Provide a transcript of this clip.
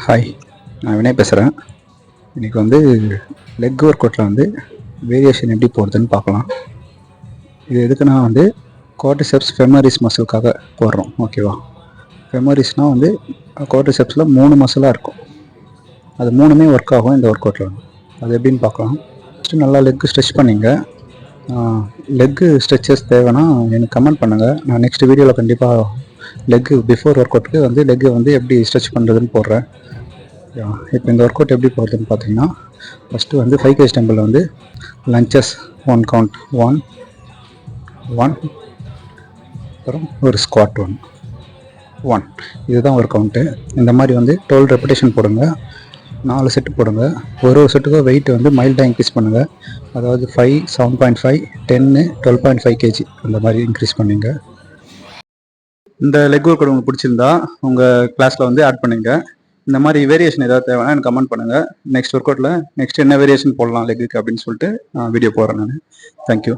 Hi, நான் வினய் பேசுகிறேன். இன்றைக்கி வந்து லெக் ஒர்க் அவுட்டில் வந்து வேரியேஷன் எப்படி போடுறதுன்னு பார்க்கலாம். இது எதுக்குன்னா வந்து குவாட்ரிசெப்ஸ் ஃபெமரிஸ் மசிலுக்காக போடுறோம். ஓகேவா? ஃபெமரிஸ்னால் வந்து குவாட்ரிசெப்ஸில் 3 மசிலாக இருக்கும். அது 3மே ஒர்க் ஆகும் இந்த ஒர்க் அவுட்டில். அது எப்படின்னு பார்க்கலாம். ஃபஸ்ட்டு நல்லா லெக்கு ஸ்ட்ரெச் பண்ணிங்க. லெக்கு ஸ்ட்ரெச்சஸ் தேவைன்னா எனக்கு கமெண்ட் பண்ணுங்கள். நான் நெக்ஸ்ட் வீடியோவில் கண்டிப்பாக லெக்கு பிஃபோர் ஒர்க் அவுட்டுக்கு வந்து லெக்கு வந்து எப்படி ஸ்ட்ரெச் பண்ணுறதுன்னு போடுறேன். இப்போ இந்த ஒர்க் அவுட் எப்படி போகிறதுன்னு பார்த்தீங்கன்னா, ஃபஸ்ட்டு வந்து 5 kg டம்பிளில் வந்து லஞ்சஸ் 1 கவுண்ட் 1 1, அப்புறம் ஒரு ஸ்குவாட் 1 இதுதான் ஒரு கவுண்ட்டு. இந்த மாதிரி வந்து 12 ரெப்பிடேஷன் போடுங்க. 4 செட்டு போடுங்க. ஒரு செட்டுக்கும் வெயிட் வந்து மைல்டாக இன்க்ரீஸ் பண்ணுங்கள். அதாவது 5, 7.5, 10, 12.5 kg அந்த மாதிரி இன்க்ரீஸ் பண்ணிங்க. இந்த லெக் ஒர்க் உங்களுக்கு பிடிச்சிருந்தா உங்கள் கிளாஸில் வந்து ஆட் பண்ணுங்க. இந்த மாதிரி வேரியேஷன் ஏதாவது தேவைன்னா எனக்கு கமெண்ட் பண்ணுங்கள். நெக்ஸ்ட் ஒர்க் அவுட்டில் நெக்ஸ்ட் என்ன வேரியேஷன் போடலாம் லெக்குக்கு அப்படின்னு சொல்லிட்டு வீடியோ போடுறேன் நான். தேங்க்யூ.